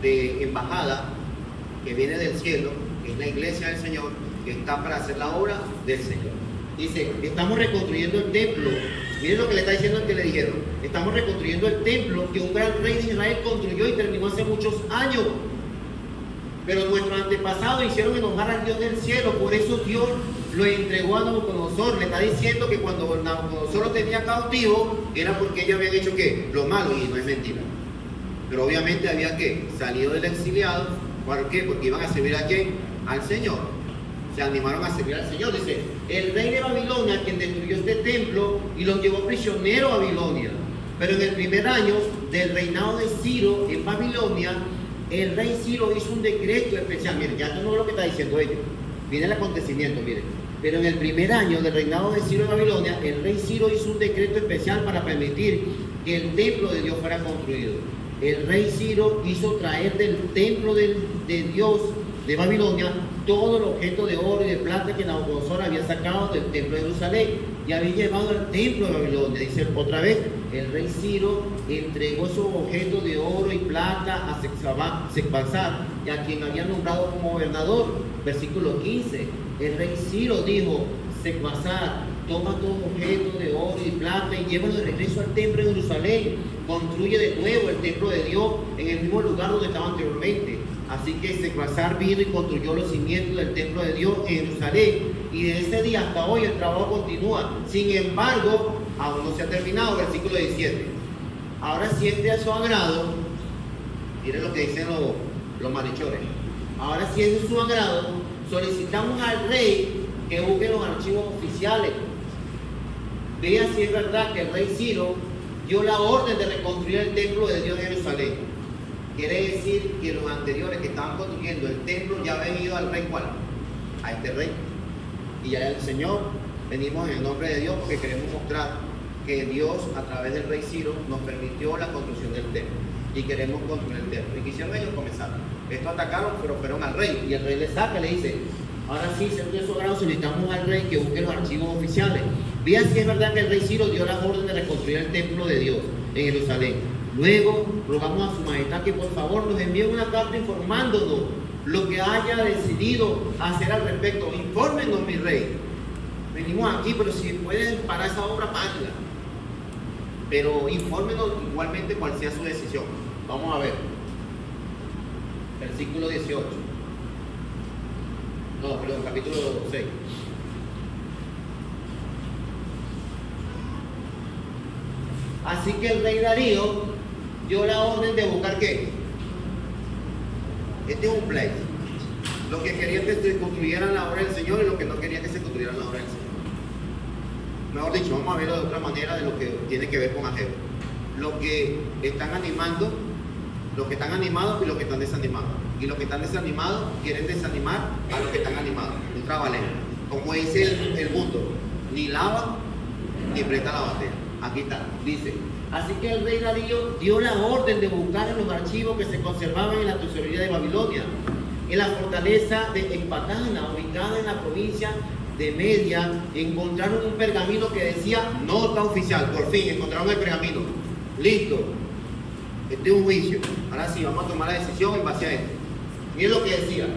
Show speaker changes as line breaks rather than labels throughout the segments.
de embajada que viene del cielo, que es la iglesia del Señor, que está para hacer la obra del Señor. Dice, estamos reconstruyendo el templo. Miren lo que le está diciendo el que le dijeron. Estamos reconstruyendo el templo que un gran rey de Israel construyó y terminó hace muchos años. Pero nuestros antepasados hicieron enojar al Dios del cielo, por eso Dios lo entregó a Nabucodonosor. Le está diciendo que cuando Nabucodonosor lo tenía cautivo, era porque ellos habían hecho ¿qué? Lo malo, y no es mentira. Pero obviamente había que salido del exiliado. ¿Por qué? Porque iban a servir a quién? Al Señor. Se animaron a servir al Señor. Dice, el rey de Babilonia, quien destruyó este templo y los llevó prisionero a Babilonia. Pero en el primer año del reinado de Ciro en Babilonia, el rey Ciro hizo un decreto especial. Miren, ya esto no es lo que está diciendo ellos. Viene el acontecimiento, miren. Pero en el primer año del reinado de Ciro en Babilonia, el rey Ciro hizo un decreto especial para permitir que el templo de Dios fuera construido. El rey Ciro hizo traer del templo de Dios de Babilonia todo el objeto de oro y de plata que Nabucodonosor había sacado del templo de Jerusalén y había llevado al templo de Babilonia. Dice otra vez, el rey Ciro entregó esos objetos de oro y plata a Sesbazar, y a quien había nombrado como gobernador. Versículo 15, el rey Ciro dijo, Sesbazar, toma todos los objetos de oro y plata y llévalo de regreso al templo de Jerusalén. Construye de nuevo el templo de Dios en el mismo lugar donde estaba anteriormente. Así que Sesbazar vino y construyó los cimientos del templo de Dios en Jerusalén. Y desde ese día hasta hoy el trabajo continúa. Sin embargo, aún no se ha terminado. Versículo 17. Ahora si es de su agrado, miren lo que dicen los malhechores. Ahora si es de su agrado, solicitamos al rey que busque los archivos oficiales. Vea si es verdad que el rey Ciro dio la orden de reconstruir el templo de Dios en Jerusalén. Quiere decir que los anteriores que estaban construyendo el templo ya habían ido al rey, ¿cuál? A este rey. Y ya el Señor, venimos en el nombre de Dios porque queremos mostrar que Dios a través del rey Ciro nos permitió la construcción del templo. Y queremos construir el templo. ¿Y qué hicieron ellos? Comenzaron. Esto atacaron, pero fueron al rey. Y el rey les saca, le dice, ahora sí, según de su grado, solicitamos al rey que busque los archivos oficiales. Vean si es verdad que el rey Ciro dio la orden de reconstruir el templo de Dios en Jerusalén. Luego, rogamos a su majestad que por favor nos envíe una carta informándonos lo que haya decidido hacer al respecto. Infórmenos, mi rey. Venimos aquí, pero si pueden parar esa obra, párenla. Pero infórmenos igualmente cuál sea su decisión. Vamos a ver. Versículo 18. No, perdón, capítulo 6. Así que el rey Darío dio la orden de buscar ¿qué? Este es un pleito. Los que querían que se construyeran la obra del Señor y los que no querían que se construyeran la obra del Señor. Mejor dicho, vamos a verlo de otra manera de lo que tiene que ver con Ageo. Los que están animando, los que están animados y los que están desanimados. Y los que están desanimados quieren desanimar a los que están animados. Un trabalero. Como dice el mundo, ni lava ni presta la bandera. Aquí está, dice, así que el rey Darío dio la orden de buscar en los archivos que se conservaban en la tesorería de Babilonia, en la fortaleza de Ecbatana, ubicada en la provincia de Media. Encontraron un pergamino que decía nota oficial. Por fin encontraron el pergamino. Listo. Este es un juicio. Ahora sí, vamos a tomar la decisión en base a esto. Miren lo que decía.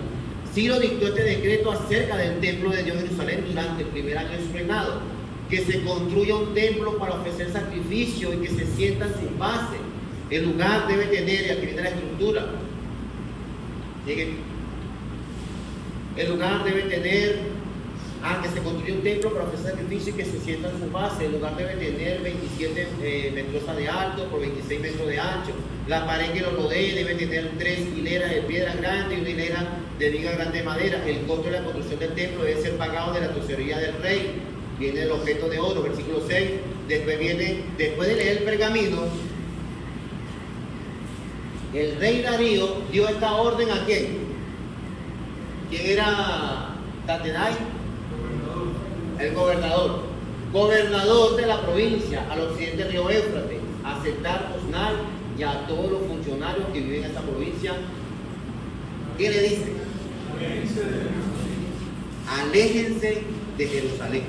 Ciro dictó este decreto acerca del templo de Dios en Jerusalén durante el primer año de su reinado: que se construya un templo para ofrecer sacrificio y que se sienta sin base. El lugar debe tener, y aquí viene la estructura. Lleguen. El lugar debe tener, que se construya un templo para ofrecer sacrificio y que se sienta en su base. El lugar debe tener 27 metros de alto por 26 metros de ancho. La pared que lo rodee debe tener 3 hileras de piedra grande y una hilera de viga grande de madera. El costo de la construcción del templo debe ser pagado de la tesorería del rey. Viene el objeto de oro, versículo 6. Después de leer el pergamino, el rey Darío dio esta orden ¿a quién? ¿Quién era Tatenai? El gobernador. Gobernador de la provincia al occidente del río Éufrates, a Setar-Boznai y a todos los funcionarios que viven en esa provincia. ¿Qué le dice? Aléjense de Jerusalén.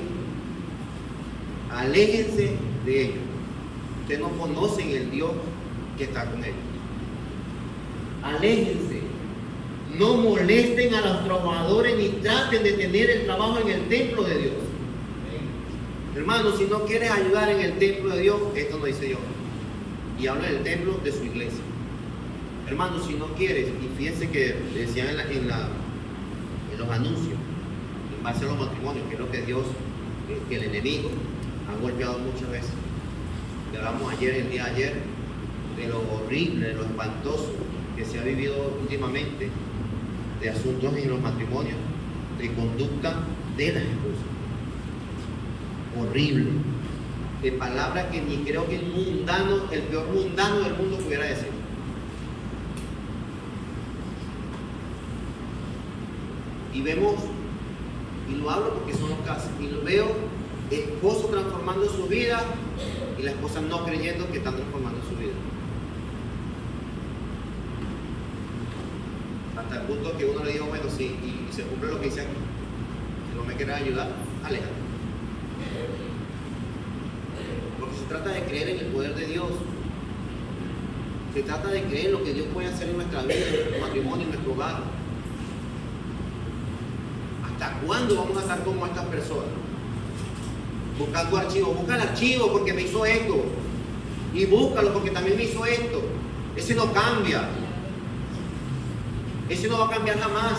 Aléjense de ellos. Ustedes no conocen el Dios que está con ellos. Aléjense. No molesten a los trabajadores ni traten de tener el trabajo en el templo de Dios. Hermano, si no quieres ayudar en el templo de Dios, esto lo dice yo. Y habla del templo de su iglesia. Hermano, si no quieres, y fíjense que decían en los anuncios, en base a los matrimonios, que es lo que Dios, que el enemigo ha golpeado muchas veces. Que hablamos ayer, el día de ayer, de lo horrible, de lo espantoso que se ha vivido últimamente, de asuntos en los matrimonios, de conducta de las esposas. Horrible. De palabras que ni creo que el peor mundano del mundo pudiera decir. Y vemos, y lo hablo porque son los casos, y lo veo, esposo transformando su vida y la esposa no creyendo que están transformando su vida. Hasta el punto que uno le dijo, bueno, sí, y se cumple lo que dice aquí. Si no me quieres ayudar, aléjate. Porque se trata de creer en el poder de Dios. Se trata de creer en lo que Dios puede hacer en nuestra vida, en nuestro matrimonio, en nuestro hogar. ¿Hasta cuándo vamos a estar como estas personas? Buscando archivos. Busca el archivo porque me hizo esto. Y búscalo porque también me hizo esto. Ese no cambia. Ese no va a cambiar jamás.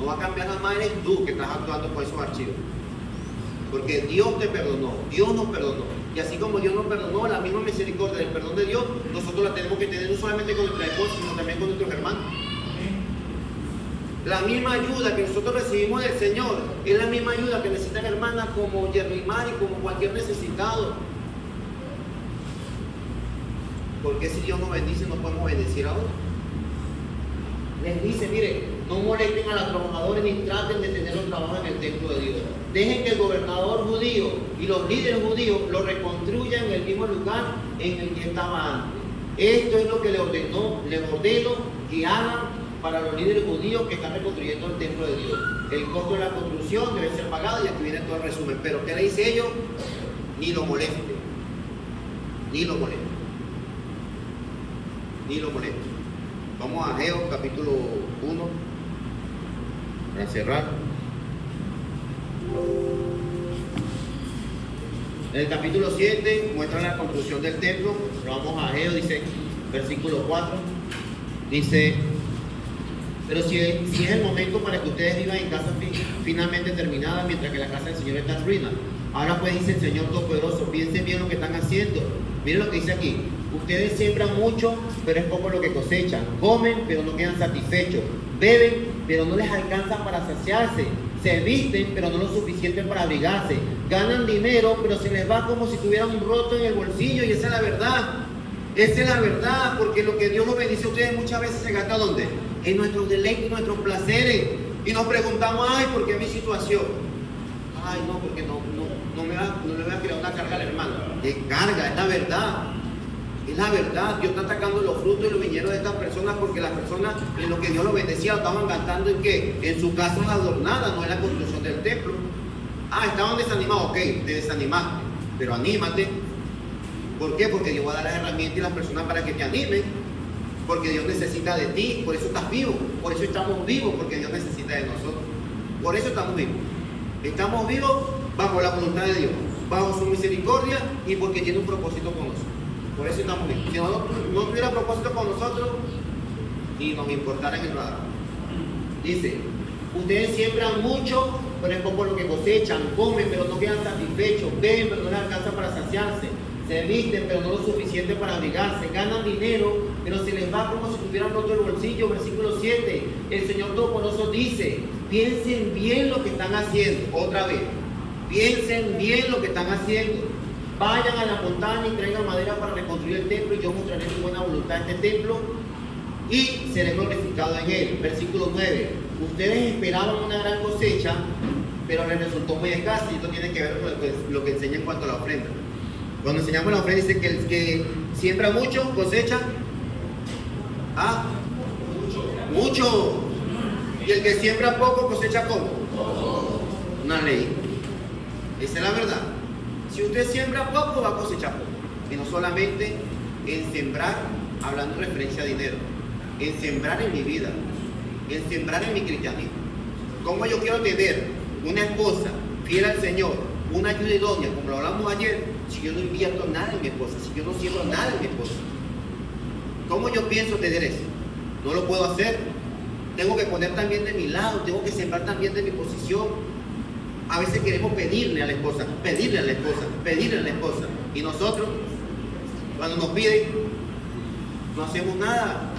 No va a cambiar jamás, eres tú que estás actuando por esos archivos. Porque Dios te perdonó, Dios nos perdonó. Y así como Dios nos perdonó, la misma misericordia del perdón de Dios, nosotros la tenemos que tener no solamente con nuestra esposa, sino también con nuestros hermanos. La misma ayuda que nosotros recibimos del Señor es la misma ayuda que necesitan hermanas como Yerrimar y como cualquier necesitado. Porque si Dios nos bendice, no podemos bendecir a otros. Les dice, mire, no molesten a los trabajadores ni traten de tener un trabajo en el templo de Dios. Dejen que el gobernador judío y los líderes judíos lo reconstruyan en el mismo lugar en el que estaba antes. Esto es lo que les ordeno que hagan para los líderes judíos que están reconstruyendo el templo de Dios. El costo de la construcción debe ser pagado y aquí viene todo el resumen. Pero ¿qué le dice ellos? Ni lo molesten. Ni lo molesten. Ni lo molesten. Vamos a Ageo capítulo 1 para cerrar. En el capítulo 7 muestra la construcción del templo. Vamos a Ageo, dice, versículo 4. Dice, pero si es el momento para que ustedes vivan en casa finalmente terminada, mientras que la casa del Señor está en ruina. Ahora pues dice el Señor Todopoderoso, piensen bien lo que están haciendo. Miren lo que dice aquí. Ustedes siembran mucho, pero es poco lo que cosechan. Comen, pero no quedan satisfechos. Beben, pero no les alcanza para saciarse. Se visten, pero no lo suficiente para abrigarse. Ganan dinero, pero se les va como si tuvieran un roto en el bolsillo. Y esa es la verdad. Esa es la verdad, porque lo que Dios nos bendice a ustedes muchas veces se gasta ¿dónde? En nuestros deleites, en nuestros placeres. Y nos preguntamos, ay, ¿por qué mi situación? Ay, no, porque no le voy a crear una carga al hermano. ¿Qué carga? Es la verdad. Es la verdad. Dios está atacando los frutos y los viñedos de estas personas porque las personas en lo que Dios los bendecía estaban gastando en qué? En sus casas adornadas, no en la construcción del templo. Ah, estaban desanimados. Ok, te desanimaste, pero anímate. ¿Por qué? Porque Dios va a dar las herramientas y las personas para que te animen. Porque Dios necesita de ti, por eso estás vivo. Por eso estamos vivos, porque Dios necesita de nosotros. Por eso estamos vivos. Estamos vivos bajo la voluntad de Dios, bajo su misericordia y porque tiene un propósito con nosotros. Por eso estamos vivos. Si no tuviera propósito con nosotros, ni nos importara en el radar. Dice, ustedes siembran mucho, pero es poco lo que cosechan. Comen, pero no quedan satisfechos. Beben, pero no les alcanza para saciarse. Se visten, pero no lo suficiente para abrigarse. Ganan dinero, pero se les va como si tuvieran roto el bolsillo. Versículo 7. El Señor Todopoderoso dice, piensen bien lo que están haciendo. Otra vez. Piensen bien lo que están haciendo. Vayan a la montaña y traigan madera para reconstruir el templo y yo mostraré mi buena voluntad en este templo y seré glorificado en él. Versículo 9. Ustedes esperaban una gran cosecha, pero les resultó muy escasa. Y esto tiene que ver con lo que enseña en cuanto a la ofrenda. Cuando enseñamos la ofrenda dice que el que siembra mucho cosecha mucho. Y el que siembra poco cosecha ¿cómo? Una ley. Esa es la verdad. Si usted siembra poco va a cosechar poco. Y no solamente en sembrar, hablando de referencia a dinero, en sembrar en mi vida, en sembrar en mi cristianismo. ¿Cómo yo quiero tener una esposa fiel al Señor, una ayuda idónea, como lo hablamos ayer, si yo no invierto nada en mi esposa, si yo no siembro nada en mi esposa? ¿Cómo yo pienso tener eso? No lo puedo hacer. Tengo que poner también de mi lado, tengo que sembrar también de mi posición. A veces queremos pedirle a la esposa, pedirle a la esposa, pedirle a la esposa. Y nosotros, cuando nos piden, no hacemos nada.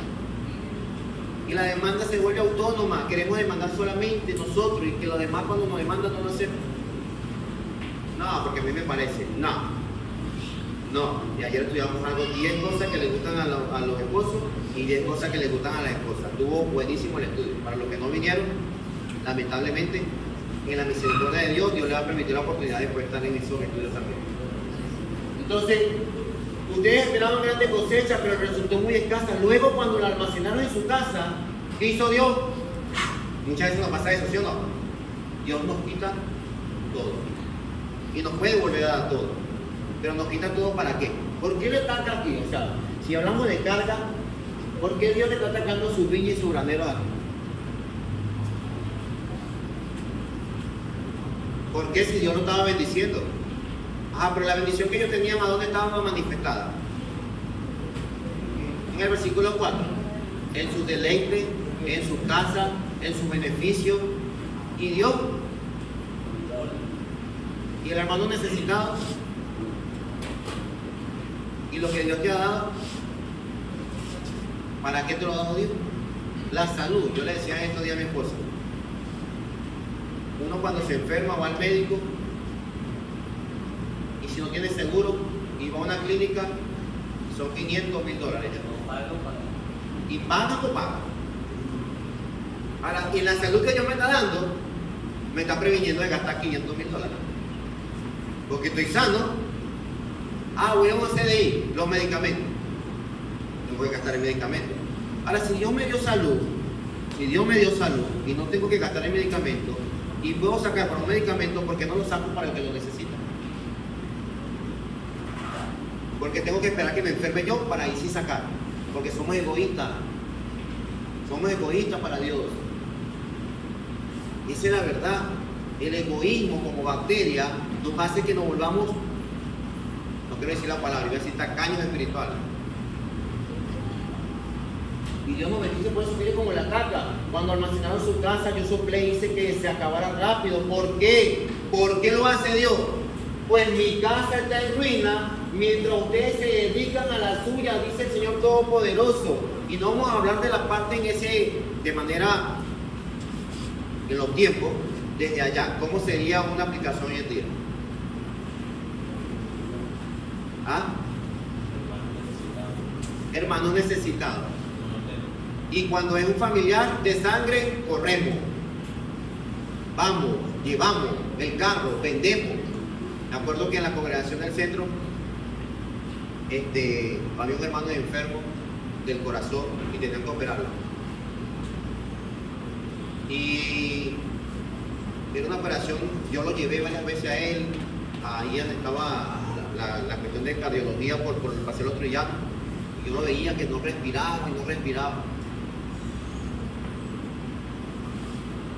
Y la demanda se vuelve autónoma. Queremos demandar solamente nosotros y que los demás cuando nos demandan no lo hacemos. No, porque a mí me parece. No. Y ayer estudiamos algo, 10 cosas que le gustan a los esposos y 10 cosas que le gustan a las esposas. Estuvo buenísimo el estudio. Para los que no vinieron, lamentablemente, en la misericordia de Dios, Dios le va a permitir la oportunidad de poder estar en esos estudios también. Entonces, ustedes esperaban grandes cosechas, pero resultó muy escasa. Luego, cuando la almacenaron en su casa, ¿qué hizo Dios? Muchas veces nos pasa eso, ¿sí o no? Dios nos quita todo. Y nos puede volver a dar todo. Pero nos quita todo ¿para qué? ¿Por qué le ataca aquí? O sea, si hablamos de carga, ¿por qué Dios le está atacando su viña y su granero aquí? ¿Por qué si Dios no estaba bendiciendo? Pero la bendición que ellos tenían, ¿a dónde estaba manifestada? En el versículo 4. En sus deleites, en su casa, en sus beneficios. ¿Y Dios? ¿Y el hermano necesitado? ¿Y lo que Dios te ha dado? ¿Para qué te lo ha dado Dios? La salud. Yo le decía estos días a mi esposa. Uno cuando se enferma va al médico y si no tiene seguro y va a una clínica son $500,000 y paga o paga. Ahora, y la salud que Dios me está dando me está previniendo de gastar $500,000 porque estoy sano. Voy a un CDI, los medicamentos, no voy a gastar en medicamentos. Ahora, si Dios me dio salud y no tengo que gastar en medicamentos y puedo sacar para un medicamento, porque no lo saco para el que lo necesita. Porque tengo que esperar que me enferme yo para ahí sí sacar. Porque somos egoístas. Somos egoístas para Dios. Esa es la verdad. El egoísmo como bacteria nos hace que nos volvamos, no quiero decir la palabra, voy a decir tacaños espirituales. Y Dios nos bendice por eso, mire como la ataca. Cuando almacenaron su casa, yo soplé y hice que se acabara rápido. ¿Por qué? ¿Por qué lo hace Dios? Pues mi casa está en ruina, mientras ustedes se dedican a la suya, dice el Señor Todopoderoso. Y no vamos a hablar de la parte de manera, en los tiempos, desde allá. ¿Cómo sería una aplicación hoy en día? Hermanos necesitados. Y cuando es un familiar de sangre, corremos. Vamos, llevamos el carro, vendemos. Me acuerdo que en la congregación del centro había un hermano enfermo del corazón y tenían que operarlo. Y era una operación, yo lo llevé varias veces a él, ahí estaba la cuestión de cardiología por el paseo los trillanos, y yo lo veía que no respiraba y no respiraba.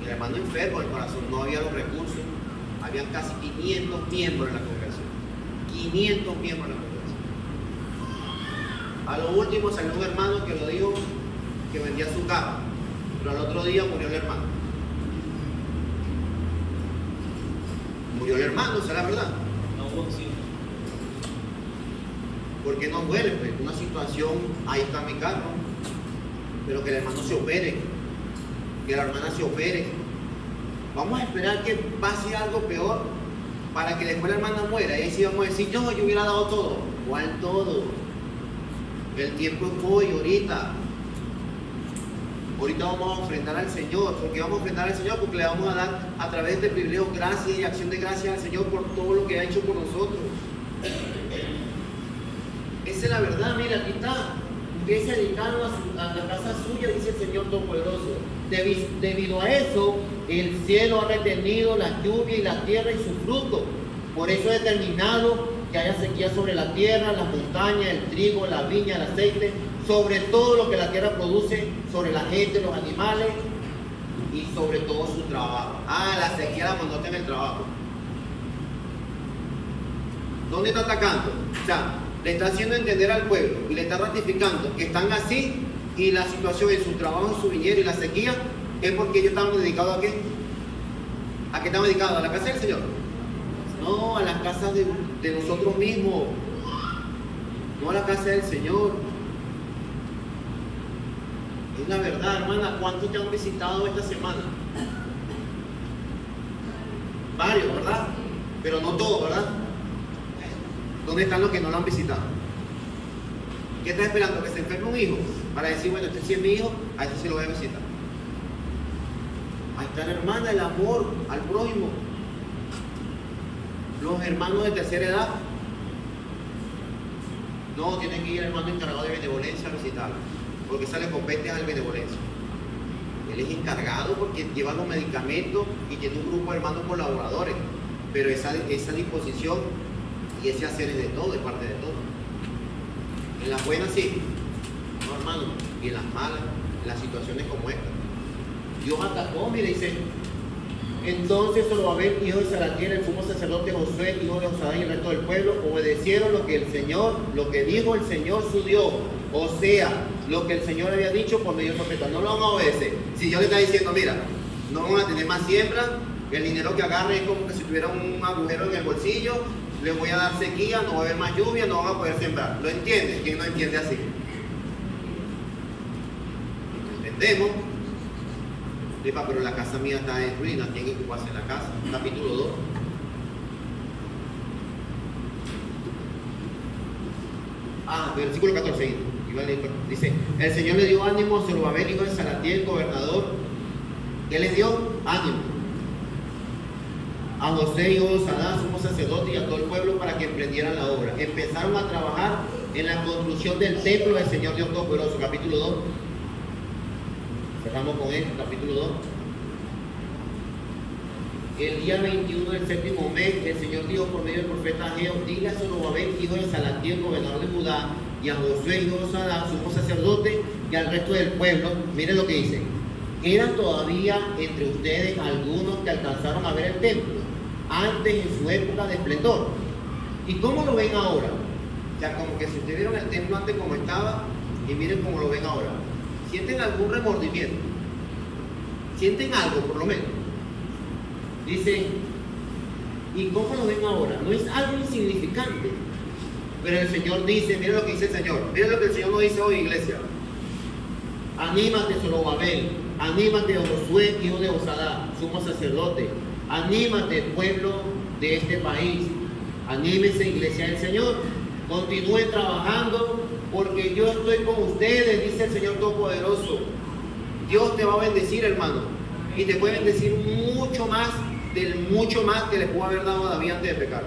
El hermano enfermo del corazón, no había los recursos, habían casi 500 miembros en la congregación. 500 miembros en la congregación. A lo último salió un hermano que lo dijo que vendía su carro, pero al otro día murió el hermano. Murió el hermano, esa es la verdad.
No hubo opción.
¿Por qué no duele? Pues una situación, ahí está mi carro, pero que el hermano se opere, que la hermana se opere. Vamos a esperar que pase algo peor para que después la hermana muera y ahí sí vamos a decir, yo hubiera dado todo. ¿Cuál todo? El tiempo es hoy, ahorita. Ahorita vamos a ofrendar al Señor. ¿Por qué vamos a ofrendar al Señor? Porque le vamos a dar a través de privilegio gracias y acción de gracias al Señor por todo lo que ha hecho por nosotros. Esa es la verdad, mira, aquí está. Ustedes se dedicaron a la casa suya, dice el Señor Todopoderoso. Debido a eso, el cielo ha retenido la lluvia y la tierra y su fruto. Por eso he determinado que haya sequía sobre la tierra, las montañas, el trigo, la viña, el aceite, sobre todo lo que la tierra produce, sobre la gente, los animales y sobre todo su trabajo. Ah, la sequía la mandaste en el trabajo. ¿Dónde está atacando? O sea, le está haciendo entender al pueblo y le está ratificando que están así y la situación en su trabajo, en su viñedo y la sequía es porque ellos estaban dedicados a qué? ¿A qué estaban dedicados? ¿A la casa del Señor? No, a la casa de nosotros mismos. No a la casa del Señor. Es la verdad, hermana. ¿Cuántos te han visitado esta semana? Varios, ¿verdad? Pero no todos, ¿verdad? ¿Dónde están los que no lo han visitado? ¿Qué estás esperando? ¿Que se enferme un hijo? Para decir, bueno, este sí es mi hijo, a este sí lo voy a visitar. Ahí está la hermana, el amor al prójimo. Los hermanos de tercera edad. No, tiene que ir el hermano encargado de benevolencia a visitarlo, porque sale compete al benevolencia. Él es encargado porque lleva los medicamentos y tiene un grupo de hermanos colaboradores, pero esa disposición y ese hacer es de todo, es parte de todo. En las buenas sí, no, hermano, y en las malas, en las situaciones como esta. Dios atacó, mire, dice, entonces Zorobabel, hijo de Salatiel, el sumo sacerdote Josué, hijo de Josadá y el resto del pueblo, obedecieron lo que dijo el Señor su Dios, o sea, lo que el Señor había dicho por medio del profeta. No lo van a obedecer. Si yo le está diciendo, mira, no van a tener más siembra, el dinero que agarre es como que si tuviera un agujero en el bolsillo, le voy a dar sequía, no va a haber más lluvia, no van a poder sembrar. ¿Lo entiende? ¿Quién no entiende así? ¿Entendemos? Pero la casa mía está en ruinas, ¿quién ocuparse en la casa? Capítulo 2. Versículo 14. Dice, el Señor le dio ánimo a Zorobabel, hijo de Salatiel, gobernador. ¿Qué le dio? Ánimo. A José, hijo de Josadá, sumo sacerdote, y a todo el pueblo para que emprendieran la obra. Empezaron a trabajar en la construcción del templo del Señor Dios Todopoderoso. Capítulo 2. Cerramos con él, capítulo 2. El día 21 del séptimo mes, el Señor dijo por medio del profeta Ageo, dile a Zorobabel, hijo de Salatiel, gobernador de Judá, y a Josué, hijo de Josadá, sumo sacerdote, y al resto del pueblo, miren lo que dice, ¿eran todavía entre ustedes algunos que alcanzaron a ver el templo antes en su época de esplendor? ¿Y cómo lo ven ahora? O sea, como que si ustedes vieron el templo antes como estaba, y miren cómo lo ven ahora. ¿Sienten algún remordimiento? ¿Sienten algo, por lo menos? Dicen, ¿y cómo lo ven ahora? No es algo insignificante. Pero el Señor dice, miren lo que dice el Señor. Miren lo que el Señor nos dice hoy, iglesia. Anímate, Zorobabel. Anímate, Josué, hijo de Josadá, sumo sacerdote. Anímate, pueblo de este país. Anímese, iglesia del Señor. Continúen trabajando, porque yo estoy con ustedes, dice el Señor Todopoderoso. Dios te va a bendecir, hermano, y te puede bendecir mucho más del mucho más que le pudo haber dado a David antes de pecar.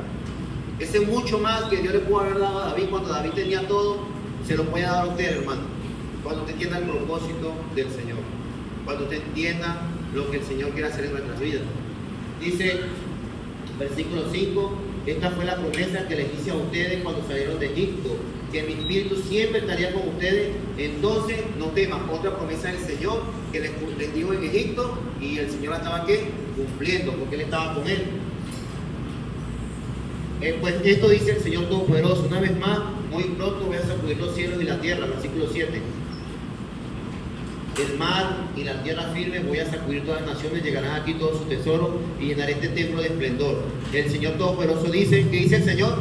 Ese mucho más que Dios le pudo haber dado a David cuando David tenía todo, se lo puede dar a usted, hermano, cuando usted entienda el propósito del Señor, cuando usted entienda lo que el Señor quiere hacer en nuestras vidas. Dice, versículo 5, esta fue la promesa que les hice a ustedes cuando salieron de Egipto, que mi espíritu siempre estaría con ustedes. Entonces no teman. Otra promesa del Señor que les dijo en Egipto, y el Señor la estaba cumpliendo, porque Él estaba con él. Pues esto dice el Señor Todopoderoso, una vez más, muy pronto voy a sacudir los cielos y la tierra. Versículo 7. El mar y la tierra firme voy a sacudir todas las naciones, llegarán aquí todos sus tesoros y llenaré este templo de esplendor. El Señor Todopoderoso dice, ¿qué dice el Señor?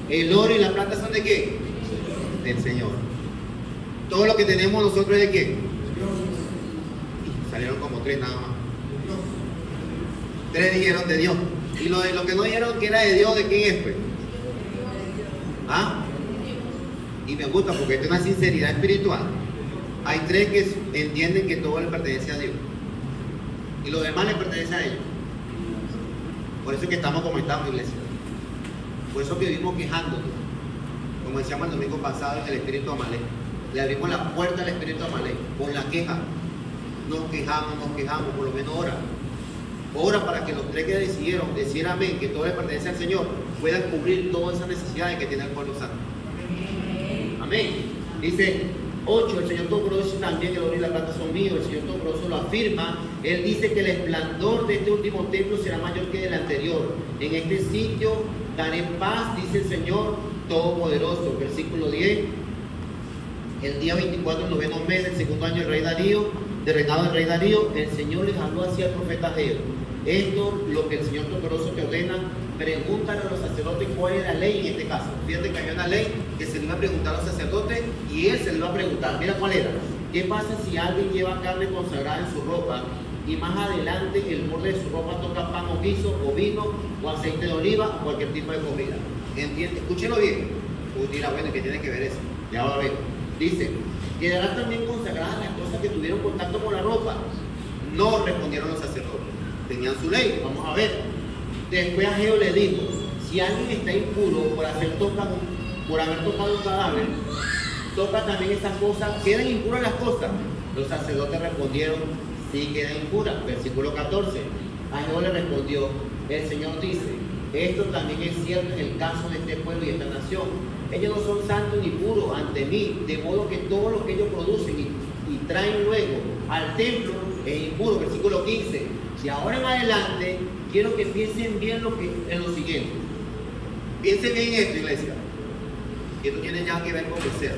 El oro y la plata son de qué? Del Señor. Todo lo que tenemos nosotros es de qué? Salieron como 3 nada más. 3 dijeron de Dios. Y lo que no dijeron que era de Dios, ¿de quién es, pues? ¿Ah? Y me gusta porque esto es una sinceridad espiritual. Hay 3 que entienden que todo le pertenece a Dios y lo demás le pertenece a ellos. Por eso es que estamos como estamos, iglesia. Por eso que vivimos quejándonos, como decíamos el domingo pasado en el espíritu Amalek. Le abrimos la puerta al espíritu Amalek con la queja. Nos quejamos, por lo menos ora para que los 3 que decidieron decir amén, que todo le pertenece al Señor, puedan cubrir todas esas necesidades que tiene el pueblo santo. Amén. Dice 8, el Señor Todopoderoso también, el oro y la plata son míos. El Señor Todopoderoso lo afirma. Él dice que el esplendor de este último templo será mayor que el anterior. En este sitio daré paz, dice el Señor Todopoderoso. Versículo 10. El día 24 del noveno mes del segundo año del rey Darío, del reinado del rey Darío, el Señor les habló así al profeta Ageo. Esto lo que el Señor Todopoderoso te ordena. Pregúntale a los sacerdotes cuál es la ley en este caso. Fíjate que había una ley que se le iba a preguntar a los sacerdotes y él se le iba a preguntar. Mira cuál era. ¿Qué pasa si alguien lleva carne consagrada en su ropa y más adelante el borde de su ropa toca pan o guiso o vino o aceite de oliva o cualquier tipo de comida? ¿Entiende? Escúchelo bien. Uy, dirá, bueno, ¿qué tiene que ver eso? Ya va a ver. Dice, ¿quedarán también consagradas las cosas que tuvieron contacto con la ropa? No, respondieron los sacerdotes. Tenían su ley. Vamos a ver. Después Ageo le dijo, si alguien está impuro por haber tocado un cadáver, toca también esas cosas, ¿quedan impuras las cosas? Los sacerdotes respondieron, sí quedan impuras. Versículo 14, Ageo le respondió, el Señor dice, esto también es cierto en el caso de este pueblo y esta nación. Ellos no son santos ni puros ante mí, de modo que todo lo que ellos producen y traen luego al templo es impuro. Versículo 15, de ahora en adelante quiero que piensen bien en lo siguiente. Piensen bien en esto, iglesia. Que no tiene nada que ver con el ser.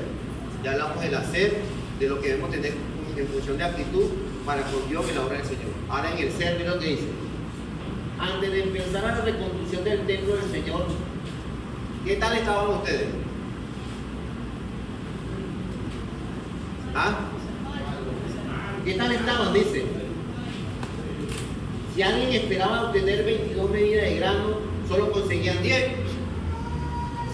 Ya hablamos del hacer, de lo que debemos tener en función de actitud para con Dios y la obra del Señor. Ahora en el ser, mira lo que dice. Antes de empezar a la reconstrucción del templo del Señor, ¿qué tal estaban ustedes? ¿Ah? ¿Qué tal estaban? Dice. Si alguien esperaba obtener 22 medidas de grano, solo conseguían 10.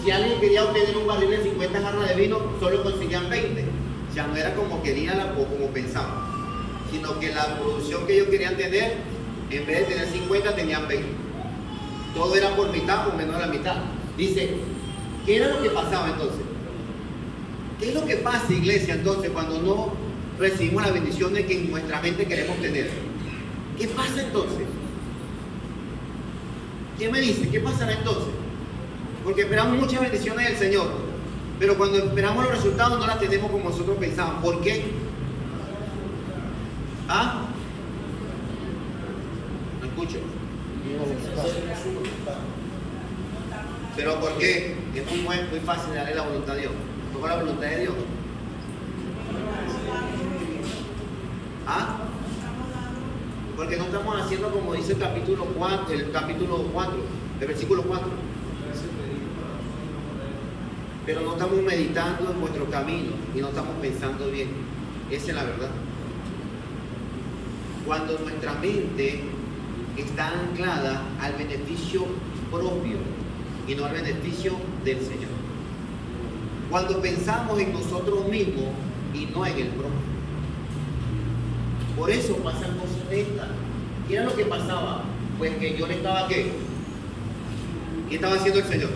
Si alguien quería obtener un barril de 50 jarras de vino, solo conseguían 20. O sea, no era como querían o como pensaban, sino que la producción que ellos querían tener, en vez de tener 50, tenían 20. Todo era por mitad, por menos de la mitad. Dice, ¿qué era lo que pasaba entonces? ¿Qué es lo que pasa, iglesia, entonces, cuando no recibimos la bendición de que en nuestra mente queremos tener? ¿Qué pasa entonces? ¿Qué me dice? ¿Qué pasará entonces? Porque esperamos muchas bendiciones del Señor, pero cuando esperamos los resultados no las tenemos como nosotros pensábamos. ¿Por qué? ¿Ah? ¿Me escucho? ¿Pero por qué? Es muy fácil darle la voluntad a Dios. ¿Cómo la voluntad de Dios? ¿Ah? Porque no estamos haciendo como dice el capítulo 4, el versículo 4. Pero no estamos meditando en nuestro camino y no estamos pensando bien. Esa es la verdad. Cuando nuestra mente está anclada al beneficio propio y no al beneficio del Señor. Cuando pensamos en nosotros mismos y no en el prójimo. Por eso pasan cosas de estas. ¿Qué era lo que pasaba? Pues que yo le estaba, ¿qué? ¿Qué estaba haciendo el Señor?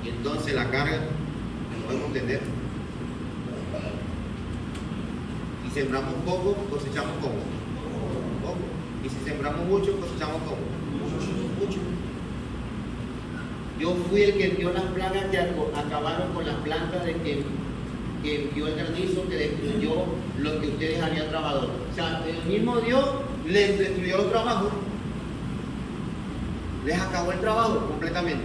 Y entonces la carga no podemos tener. Si sembramos poco, cosechamos poco. Y si sembramos mucho, cosechamos poco. Mucho. Yo fui el que vio las plagas que acabaron con las plantas de que vio el granizo que destruyó lo que ustedes habían trabajado. O sea, el mismo Dios les destruyó los trabajos. Les acabó el trabajo completamente.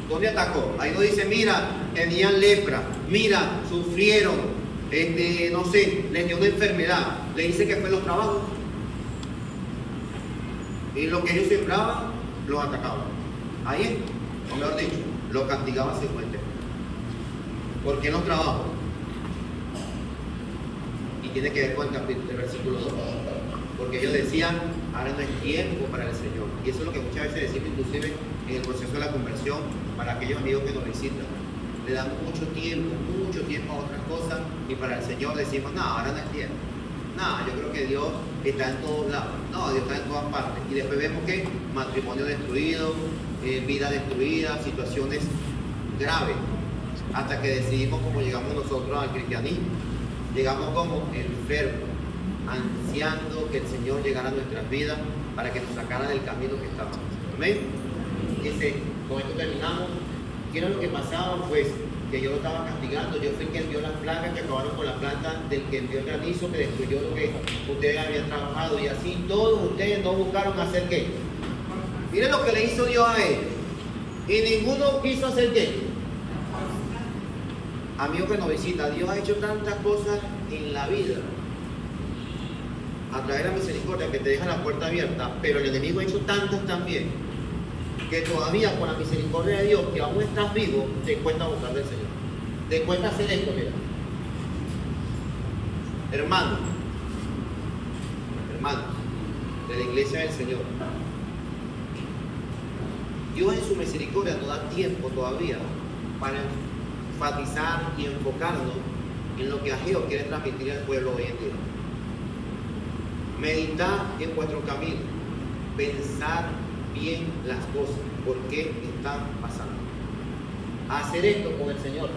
¿Dónde atacó? Ahí nos dice, mira, tenían lepra, mira, sufrieron, no sé, les dio una enfermedad. Le dice que fue los trabajos. Y lo que ellos sembraban, los atacaban. Ahí es, o mejor dicho, los castigaban secuentemente. ¿Por qué los trabajos? Y tiene que ver con el versículo 2. Porque ellos decían, ahora no es tiempo para el Señor. Y eso es lo que muchas veces decimos, inclusive en el proceso de la conversión, para aquellos amigos que nos visitan. Le damos mucho tiempo a otras cosas, y para el Señor decimos, no, ahora no es tiempo. No, yo creo que Dios está en todos lados. No, Dios está en todas partes. Y después vemos que matrimonio destruido, vida destruida, situaciones graves. Hasta que decidimos cómo llegamos nosotros al cristianismo. Llegamos como enfermos, ansiando que el Señor llegara a nuestras vidas para que nos sacara del camino que estábamos. Amén. Dice, con esto terminamos. ¿Qué era lo que pasaba? Pues que yo lo estaba castigando. Yo fui quien envió las plagas que acabaron con la planta, del que envió el granizo, que destruyó lo que ustedes habían trabajado. Y así todos ustedes no buscaron hacer qué. Miren lo que le hizo Dios a él. Y ninguno quiso hacer qué. Amigo que nos visita, Dios ha hecho tantas cosas en la vida a través de la misericordia que te deja la puerta abierta, pero el enemigo ha hecho tantas también que todavía con la misericordia de Dios, que aún estás vivo, te cuesta buscar del Señor, te cuesta hacer esto. Mira, hermanos de la iglesia del Señor, Dios en su misericordia nos da tiempo todavía para enfatizar y enfocarnos en lo que Ageo quiere transmitir al pueblo hoy en día. Meditad en vuestro camino, pensar bien las cosas, por qué están pasando. Hacer esto con el Señor.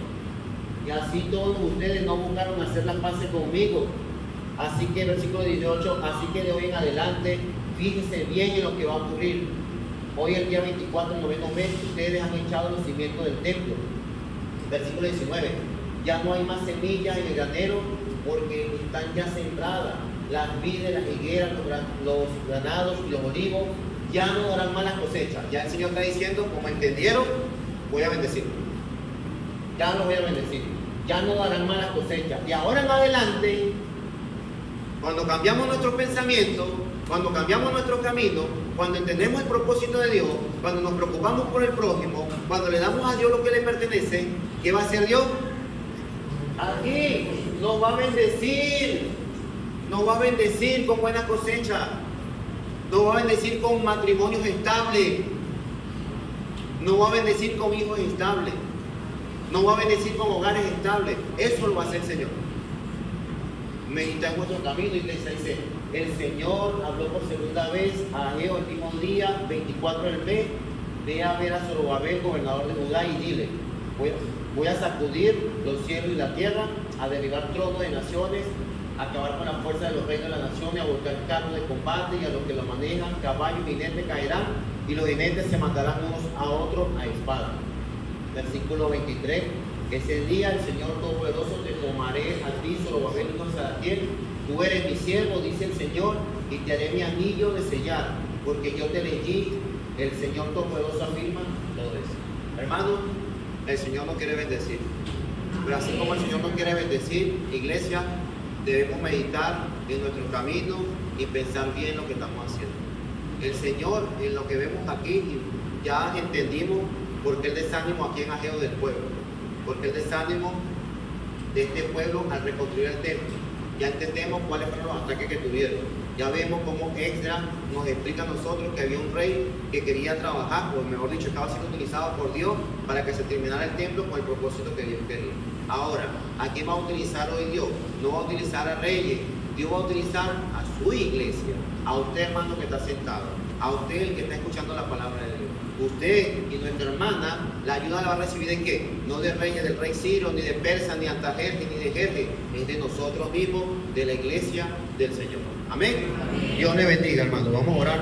Y así todos ustedes no buscaron hacer las paces conmigo. Así que, versículo 18, así que de hoy en adelante, fíjense bien en lo que va a ocurrir. Hoy, el día 24 del noveno mes, ustedes han echado los cimientos del templo. Versículo 19, ya no hay más semillas en el granero porque están ya sembradas las vides, las higueras, los granados y los olivos, ya no darán malas cosechas. Ya el Señor está diciendo, como entendieron, voy a bendecir. Ya los voy a bendecir. Ya no darán malas cosechas. De ahora en adelante, cuando cambiamos nuestro pensamiento, cuando cambiamos nuestro camino, cuando entendemos el propósito de Dios, cuando nos preocupamos por el prójimo, cuando le damos a Dios lo que le pertenece, ¿qué va a hacer Dios? Aquí nos va a bendecir. Nos va a bendecir con buena cosecha. Nos va a bendecir con matrimonios estables. Nos va a bendecir con hijos estables. Nos va a bendecir con hogares estables. Eso lo va a hacer el Señor. Medita en vuestro camino, iglesia. Dice, el Señor habló por segunda vez a Ageo el mismo día, 24 del mes. Ve a ver a Zorobabel, gobernador de Judá, y dile, voy a sacudir los cielos y la tierra, a derribar tronos de naciones, a acabar con la fuerza de los reyes de la nación, y a buscar carros de combate, y a los que lo manejan, caballos y jinetes caerán, y los jinetes se matarán unos a otros a espada. Versículo 23, ese día el Señor Todopoderoso te tomaré a ti, Zorobabel, hijo de Salatiel, tú eres mi siervo, dice el Señor, y te haré mi anillo de sellar, porque yo te elegí. El Señor Todopoderoso afirma todo eso. Hermano, el Señor nos quiere bendecir. Pero así como el Señor nos quiere bendecir, iglesia, debemos meditar en nuestro camino y pensar bien lo que estamos haciendo. El Señor, en lo que vemos aquí, ya entendimos por qué el desánimo aquí en Ageo del pueblo. Por qué el desánimo de este pueblo al reconstruir el templo. Ya entendemos cuáles fueron los ataques que tuvieron. Ya vemos cómo Extra nos explica a nosotros que había un rey que quería trabajar, o mejor dicho, estaba siendo utilizado por Dios para que se terminara el templo con el propósito que Dios quería. Ahora, ¿a quién va a utilizar hoy Dios? No va a utilizar a reyes, Dios va a utilizar a su iglesia, a usted, hermano, que está sentado, a usted, el que está escuchando la palabra de Dios. Usted y nuestra hermana, la ayuda la va a recibir ¿de qué? No de reyes, del rey Ciro, ni de Persa, ni de Antajerjes, ni de Jerjes, es de nosotros mismos, de la iglesia del Señor. Amén. Dios le bendiga, hermano. Vamos a orar.